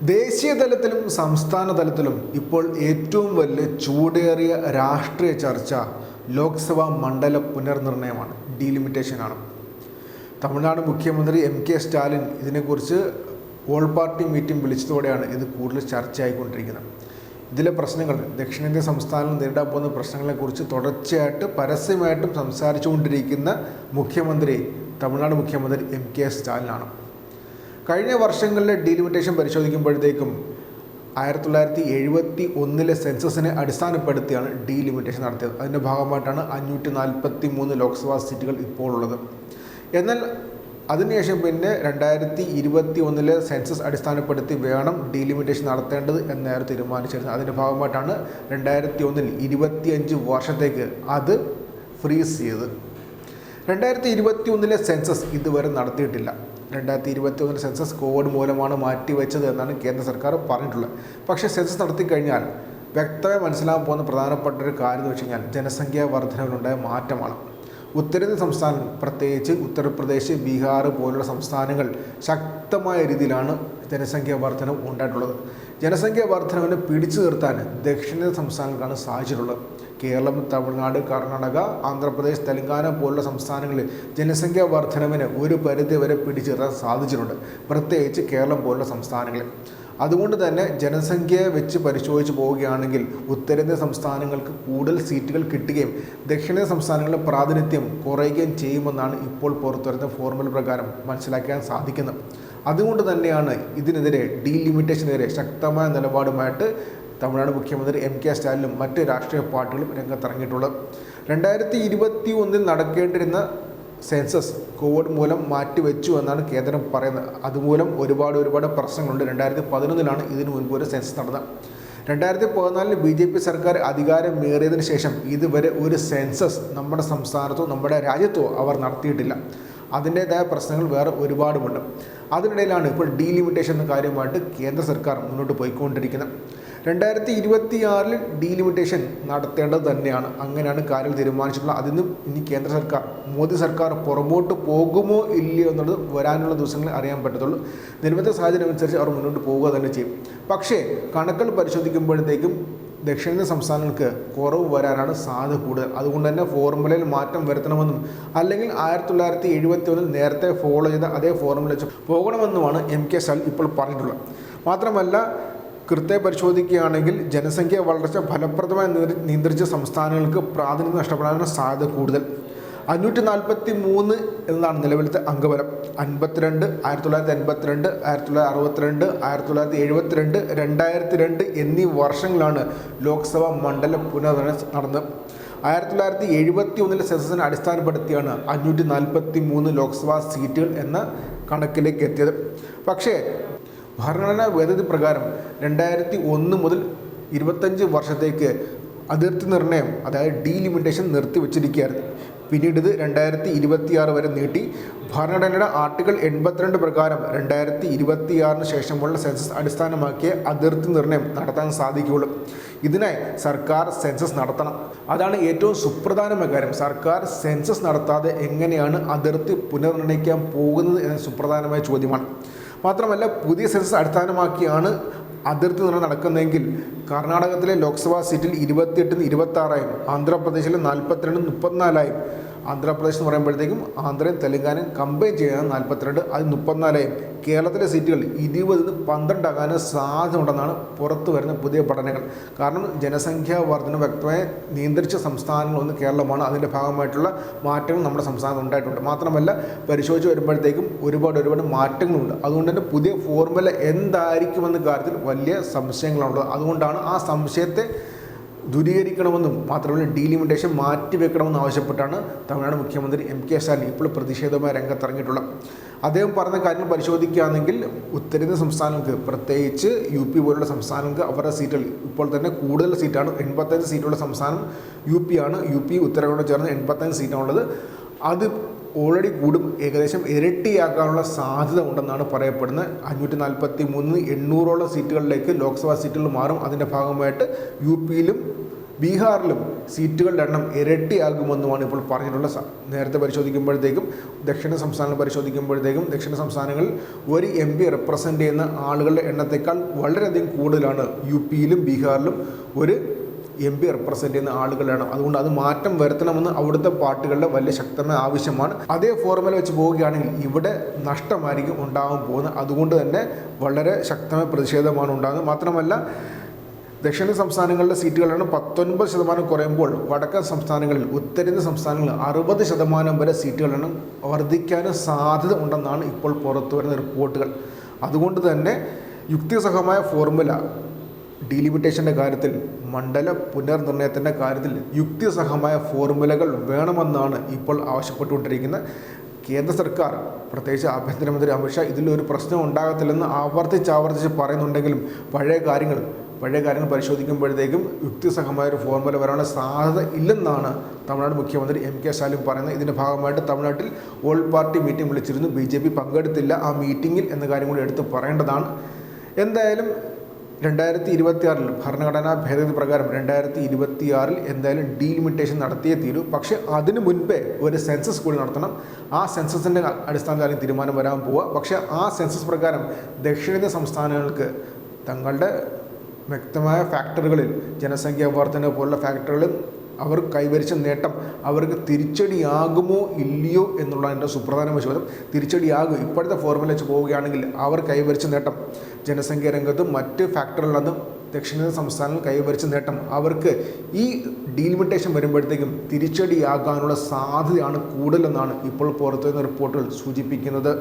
ദേശീയ തലത്തിലും സംസ്ഥാന തലത്തിലും ഇപ്പോൾ ഏറ്റവും വലിയ ചൂടേറിയ രാഷ്ട്രീയ ചർച്ച ലോക്സഭാ മണ്ഡല പുനർനിർണയമാണ്, ഡീലിമിറ്റേഷനാണ്. തമിഴ്നാട് മുഖ്യമന്ത്രി എം.കെ. സ്റ്റാലിൻ ഇതിനെക്കുറിച്ച് ഓൾ പാർട്ടി മീറ്റിംഗ് വിളിച്ചതോടെയാണ് ഇത് കൂടുതൽ ചർച്ചയായിക്കൊണ്ടിരിക്കുന്നത്. ഇതിലെ പ്രശ്നങ്ങൾ, ദക്ഷിണേന്ത്യൻ സംസ്ഥാനങ്ങൾ നേരിടാൻ പോകുന്ന പ്രശ്നങ്ങളെക്കുറിച്ച് തുടർച്ചയായിട്ട് പരസ്യമായിട്ടും സംസാരിച്ചുകൊണ്ടിരിക്കുന്ന മുഖ്യമന്ത്രി തമിഴ്നാട് മുഖ്യമന്ത്രി എം.കെ. സ്റ്റാലിനാണ്. കഴിഞ്ഞ വർഷങ്ങളിലെ ഡീലിമിറ്റേഷൻ പരിശോധിക്കുമ്പോഴത്തേക്കും 1971 സെൻസസിനെ അടിസ്ഥാനപ്പെടുത്തിയാണ് ഡീലിമിറ്റേഷൻ നടത്തിയത്. അതിൻ്റെ ഭാഗമായിട്ടാണ് 543 ലോക്സഭാ സീറ്റുകൾ ഇപ്പോൾ ഉള്ളത്. എന്നാൽ അതിനുശേഷം പിന്നെ 2021 സെൻസസ് അടിസ്ഥാനപ്പെടുത്തി വേണം ഡീലിമിറ്റേഷൻ നടത്തേണ്ടത് എന്നായിരുന്നു തീരുമാനിച്ചിരുന്നത്. അതിൻ്റെ ഭാഗമായിട്ടാണ് 2001 25 വർഷത്തേക്ക് അത് ഫ്രീസ് ചെയ്തത്. 2021 സെൻസസ് ഇതുവരെ നടത്തിയിട്ടില്ല. 2021 സെൻസസ് കോവിഡ് മൂലമാണ് മാറ്റിവെച്ചത് എന്നാണ് കേന്ദ്ര സർക്കാർ പറഞ്ഞിട്ടുള്ളത്. പക്ഷേ സെൻസസ് നടത്തിക്കഴിഞ്ഞാൽ വ്യക്തമായി മനസ്സിലാകാൻ പോകുന്ന പ്രധാനപ്പെട്ട ഒരു കാര്യം എന്ന് വെച്ച് കഴിഞ്ഞാൽ ജനസംഖ്യാ വർധനവിലുണ്ടായ മാറ്റമാണ്. ഉത്തരേന്ത്യൻ സംസ്ഥാനം, പ്രത്യേകിച്ച് ഉത്തർപ്രദേശ്, ബീഹാർ പോലുള്ള സംസ്ഥാനങ്ങൾ ശക്തമായ രീതിയിലാണ് ജനസംഖ്യാ വർധനം ഉണ്ടായിട്ടുള്ളത്. ജനസംഖ്യാ വർധനവിനെ പിടിച്ചു നിർത്താൻ ദക്ഷിണേന്ത്യൻ സംസ്ഥാനങ്ങൾക്കാണ് സാധിച്ചിട്ടുള്ളത്. കേരളം, തമിഴ്നാട്, കർണാടക, ആന്ധ്രാപ്രദേശ്, തെലങ്കാന പോലുള്ള സംസ്ഥാനങ്ങളിൽ ജനസംഖ്യാ വർധനവിന് ഒരു പരിധി വരെ പിടിച്ചു നിർത്താൻ സാധിച്ചിട്ടുണ്ട്, പ്രത്യേകിച്ച് കേരളം പോലുള്ള സംസ്ഥാനങ്ങളിൽ. അതുകൊണ്ട് തന്നെ ജനസംഖ്യയെ വെച്ച് പരിശോധിച്ച് പോവുകയാണെങ്കിൽ ഉത്തരേന്ത്യൻ സംസ്ഥാനങ്ങൾക്ക് കൂടുതൽ സീറ്റുകൾ കിട്ടുകയും ദക്ഷിണേന്ത്യൻ സംസ്ഥാനങ്ങളുടെ പ്രാതിനിധ്യം കുറയുകയും ചെയ്യുമെന്നാണ് ഇപ്പോൾ പുറത്തുവരുന്ന ഫോർമുല പ്രകാരം മനസ്സിലാക്കാൻ സാധിക്കുന്നത്. അതുകൊണ്ട് തന്നെയാണ് ഇതിനെതിരെ ഡീലിമിറ്റേഷനെതിരെ ശക്തമായ നിലപാടുമായിട്ട് തമിഴ്നാട് മുഖ്യമന്ത്രി എം.കെ. സ്റ്റാലിനും മറ്റ് രാഷ്ട്രീയ പാർട്ടികളും രംഗത്തിറങ്ങിയിട്ടുള്ളത്. 2021 നടക്കേണ്ടിരുന്ന സെൻസസ് കോവിഡ് മൂലം മാറ്റിവെച്ചു എന്നാണ് കേന്ദ്രം പറയുന്നത്. അതുമൂലം ഒരുപാട് പ്രശ്നങ്ങളുണ്ട്. 2011 ഇതിനു മുൻപ് ഒരു സെൻസസ് നടന്നത്. 2014 BJP സർക്കാർ അധികാരമേറിയതിനു ശേഷം ഇതുവരെ ഒരു സെൻസസ് നമ്മുടെ സംസ്ഥാനത്തോ നമ്മുടെ രാജ്യത്തോ അവർ നടത്തിയിട്ടില്ല. അതിൻ്റേതായ പ്രശ്നങ്ങൾ വേറെ ഒരുപാടുമുണ്ട്. അതിനിടയിലാണ് ഇപ്പോൾ ഡീലിമിറ്റേഷൻ എന്ന കാര്യമായിട്ട് കേന്ദ്ര സർക്കാർ മുന്നോട്ട് പോയിക്കൊണ്ടിരിക്കുന്നത്. 2026 ഡീലിമിറ്റേഷൻ നടത്തേണ്ടത് തന്നെയാണ്. അങ്ങനെയാണ് കാര്യങ്ങൾ തീരുമാനിച്ചിട്ടുള്ളത്. അതിനും ഇനി കേന്ദ്ര സർക്കാർ, മോദി സർക്കാർ പുറമോട്ട് പോകുമോ ഇല്ലയോ എന്നുള്ളത് വരാനുള്ള ദിവസങ്ങളിൽ അറിയാൻ പറ്റത്തുള്ളൂ. നിലവിലത്തെ സാഹചര്യം അനുസരിച്ച് അവർ മുന്നോട്ട് പോവുക തന്നെ ചെയ്യും. പക്ഷേ കണക്കുകൾ പരിശോധിക്കുമ്പോഴത്തേക്കും ദക്ഷിണേന്ത്യൻ സംസ്ഥാനങ്ങൾക്ക് കുറവ് വരാനാണ് സാധ്യത കൂടുതൽ. അതുകൊണ്ട് തന്നെ ഫോർമുലയിൽ മാറ്റം വരുത്തണമെന്നും അല്ലെങ്കിൽ 1971 നേരത്തെ ഫോളോ ചെയ്ത അതേ ഫോർമുല വെച്ച് പോകണമെന്നുമാണ് എം.കെ. സ്റ്റാലിൻ ഇപ്പോൾ പറഞ്ഞിട്ടുള്ളത്. മാത്രമല്ല, കൃത്യമായി പരിശോധിക്കുകയാണെങ്കിൽ ജനസംഖ്യ വളർച്ച ഫലപ്രദമായി നിയന്ത്രിച്ച സംസ്ഥാനങ്ങൾക്ക് പ്രാതിനിധ്യം നഷ്ടപ്പെടാനുള്ള സാധ്യത കൂടുതൽ. 543 എന്നതാണ് നിലവിലത്തെ അംഗബലം. 52, 1982, 1962, 1972, 2002 എന്നീ വർഷങ്ങളാണ് ലോക്സഭാ മണ്ഡല പുനർനിർണയം നടന്നത്. 1971 സെൻസസിനെ അടിസ്ഥാനപ്പെടുത്തിയാണ് 543 ലോക്സഭാ സീറ്റുകൾ എന്ന കണക്കിലേക്ക് എത്തിയത്. പക്ഷേ ഭരണഘടനാ ഭേദഗതി പ്രകാരം 2001 മുതൽ 25 വർഷത്തേക്ക് അതിർത്തി നിർണയം, അതായത് ഡീലിമിറ്റേഷൻ നിർത്തിവെച്ചിരിക്കുകയായിരുന്നു. പിന്നീട് ഇത് 2026 വരെ നീട്ടി. ഭരണഘടനയുടെ ആർട്ടിക്കിൾ 82 പ്രകാരം 2026 ശേഷമുള്ള സെൻസസ് അടിസ്ഥാനമാക്കിയ അതിർത്തി നിർണയം നടത്താൻ സാധിക്കുകയുള്ളൂ. ഇതിനായി സർക്കാർ സെൻസസ് നടത്തണം. അതാണ് ഏറ്റവും സുപ്രധാനമായ കാര്യം. സർക്കാർ സെൻസസ് നടത്താതെ എങ്ങനെയാണ് അതിർത്തി പുനർനിർണ്ണയിക്കാൻ പോകുന്നത് എന്ന സുപ്രധാനമായ ചോദ്യമാണ്. മാത്രമല്ല, പുതിയ സെൻസസ് അടിസ്ഥാനമാക്കിയാണ് അതിർത്തി നിർണ്ണയം നടക്കുന്നതെങ്കിൽ കർണാടകത്തിലെ ലോക്സഭാ സീറ്റിൽ 28 26 ആന്ധ്രാപ്രദേശിലെ 42 34 ആന്ധ്രാപ്രദേശ് എന്ന് പറയുമ്പോഴത്തേക്കും ആന്ധ്രയും തെലങ്കാനയും കമ്പൈൻ ചെയ്യാൻ 42, അത് 34 കേരളത്തിലെ സീറ്റുകൾ 20 12 ആകാൻ സാധ്യത ഉണ്ടെന്നാണ് പുറത്തു വരുന്ന പുതിയ പഠനങ്ങൾ. കാരണം ജനസംഖ്യാ വർധന വ്യക്തമായി നിയന്ത്രിച്ച സംസ്ഥാനങ്ങളൊന്ന് കേരളമാണ്. അതിൻ്റെ ഭാഗമായിട്ടുള്ള മാറ്റങ്ങൾ നമ്മുടെ സംസ്ഥാനത്ത് ഉണ്ടായിട്ടുണ്ട്. മാത്രമല്ല, പരിശോധിച്ച് വരുമ്പോഴത്തേക്കും ഒരുപാട് മാറ്റങ്ങളുണ്ട്. അതുകൊണ്ട് തന്നെ പുതിയ ഫോർമുല എന്തായിരിക്കുമെന്ന കാര്യത്തിൽ വലിയ സംശയങ്ങളുണ്ട്. അതുകൊണ്ടാണ് ആ സംശയത്തെ ദൂരീകരിക്കണമെന്നും മാത്രമല്ല ഡീലിമിറ്റേഷൻ മാറ്റിവെക്കണമെന്നും ആവശ്യപ്പെട്ടാണ് തമിഴ്നാട് മുഖ്യമന്ത്രി എം.കെ. സ്റ്റാലിൻ ഇപ്പോൾ പ്രതിഷേധവുമായി രംഗത്തിറങ്ങിയിട്ടുള്ളത്. അദ്ദേഹം പറഞ്ഞ കാര്യങ്ങൾ പരിശോധിക്കുകയാണെങ്കിൽ ഉത്തരേന്ത്യൻ സംസ്ഥാനങ്ങൾക്ക്, പ്രത്യേകിച്ച് UP പോലുള്ള സംസ്ഥാനങ്ങൾക്ക് അവരുടെ സീറ്റുകൾ ഇപ്പോൾ തന്നെ കൂടുതൽ സീറ്റാണ്. 85 സീറ്റുള്ള സംസ്ഥാനം UP ആണ്. UP ഉത്തരാഖണ്ഡ് ചേർന്ന് 85 സീറ്റാണുള്ളത്. അത് ഓൾറെഡി കൂടും, ഏകദേശം ഇരട്ടിയാക്കാനുള്ള സാധ്യത ഉണ്ടെന്നാണ് പറയപ്പെടുന്നത്. 543 800ഓളം സീറ്റുകളിലേക്ക് ലോക്സഭാ സീറ്റുകൾ മാറും. അതിൻ്റെ ഭാഗമായിട്ട് UPയിലും ബീഹാറിലും സീറ്റുകളുടെ എണ്ണം ഇരട്ടിയാകുമെന്നുമാണ് ഇപ്പോൾ പറഞ്ഞിട്ടുള്ളത്. നേരത്തെ പരിശോധിക്കുമ്പോഴത്തേക്കും ദക്ഷിണ സംസ്ഥാനങ്ങൾ പരിശോധിക്കുമ്പോഴത്തേക്കും ദക്ഷിണ സംസ്ഥാനങ്ങളിൽ ഒരു MP റെപ്രസെൻ്റ് ചെയ്യുന്ന ആളുകളുടെ എണ്ണത്തേക്കാൾ വളരെയധികം കൂടുതലാണ് UPയിലും ബീഹാറിലും ഒരു MP റെപ്രസെൻ്റ് ചെയ്യുന്ന ആളുകളാണ്. അതുകൊണ്ട് അത് മാറ്റം വരുത്തണമെന്ന് അവിടുത്തെ പാർട്ടികളുടെ വലിയ ശക്തമായ ആവശ്യമാണ്. അതേ ഫോർമുല വെച്ച് പോവുകയാണെങ്കിൽ ഇവിടെ നഷ്ടമായിരിക്കും ഉണ്ടാകാൻ പോകുന്നത്. അതുകൊണ്ട് തന്നെ വളരെ ശക്തമായ പ്രതിഷേധമാണ് ഉണ്ടാകുന്നത്. മാത്രമല്ല ദക്ഷിണ സംസ്ഥാനങ്ങളിലെ സീറ്റുകളാണ് 19% കുറയുമ്പോൾ വടക്കൻ സംസ്ഥാനങ്ങളിൽ ഉത്തരേന്ത്യൻ സംസ്ഥാനങ്ങളിൽ 60% വരെ സീറ്റുകളാണ് വർദ്ധിക്കാനും സാധ്യത ഉണ്ടെന്നാണ് ഇപ്പോൾ പുറത്തു വരുന്ന റിപ്പോർട്ടുകൾ. അതുകൊണ്ട് തന്നെ യുക്തിസഹമായ ഫോർമുല ഡീലിമിറ്റേഷൻ്റെ കാര്യത്തിൽ, മണ്ഡല പുനർനിർണയത്തിൻ്റെ കാര്യത്തിൽ യുക്തിസഹമായ ഫോർമുലകൾ വേണമെന്നാണ് ഇപ്പോൾ ആവശ്യപ്പെട്ടുകൊണ്ടിരിക്കുന്നത്. കേന്ദ്ര സർക്കാർ, പ്രത്യേകിച്ച് ആഭ്യന്തരമന്ത്രി അമിത്ഷാ ഇതിലൊരു പ്രശ്നം ഉണ്ടാകത്തില്ലെന്ന് ആവർത്തിച്ച് പറയുന്നുണ്ടെങ്കിലും പഴയ കാര്യങ്ങൾ പരിശോധിക്കുമ്പോഴത്തേക്കും യുക്തിസഹമായൊരു ഫോർമുല വരാനുള്ള സാധ്യത ഇല്ലെന്നാണ് തമിഴ്നാട് മുഖ്യമന്ത്രി MK സ്റ്റാലിൻ പറയുന്നത്. ഇതിൻ്റെ ഭാഗമായിട്ട് തമിഴ്നാട്ടിൽ ഓൾ പാർട്ടി മീറ്റിംഗ് വിളിച്ചിരുന്നു. BJP പങ്കെടുത്തില്ല ആ മീറ്റിങ്ങിൽ എന്ന കാര്യം കൂടി എടുത്ത് പറയേണ്ടതാണ്. എന്തായാലും 2026 ഭരണഘടനാ ഭേദഗതി പ്രകാരം 2026 എന്തായാലും ഡീലിമിറ്റേഷൻ നടത്തിയേ തീരൂ. പക്ഷേ അതിനു മുൻപേ ഒരു സെൻസസ് കൂടി നടത്തണം. ആ സെൻസസിൻ്റെ അടിസ്ഥാനത്തിലായിരിക്കും തീരുമാനം വരാൻ പോവുക. പക്ഷേ ആ സെൻസസ് പ്രകാരം ദക്ഷിണേന്ത്യൻ സംസ്ഥാനങ്ങൾക്ക് തങ്ങളുടെ വ്യക്തമായ ഫാക്ടറുകളിൽ, ജനസംഖ്യാ വർധന പോലുള്ള ഫാക്ടറുകളിൽ അവർ കൈവരിച്ച നേട്ടം അവർക്ക് തിരിച്ചടിയാകുമോ ഇല്ലയോ എന്നുള്ളതിൻ്റെ സുപ്രധാനമായ ചോദ്യം. തിരിച്ചടിയാകും. ഇപ്പോഴത്തെ ഫോർമുല വെച്ച് പോവുകയാണെങ്കിൽ അവർ കൈവരിച്ച നേട്ടം ജനസംഖ്യാ രംഗത്തും മറ്റ് ഫാക്ടറുകളിലും ദക്ഷിണേന്ത്യൻ സംസ്ഥാനങ്ങൾ കൈവരിച്ച നേട്ടം അവർക്ക് ഈ ഡീലിമിറ്റേഷൻ വരുമ്പോഴത്തേക്കും തിരിച്ചടിയാകാനുള്ള സാധ്യതയാണ് കൂടുതലെന്നാണ് ഇപ്പോൾ പുറത്തുവരുന്ന റിപ്പോർട്ടുകൾ സൂചിപ്പിക്കുന്നത്.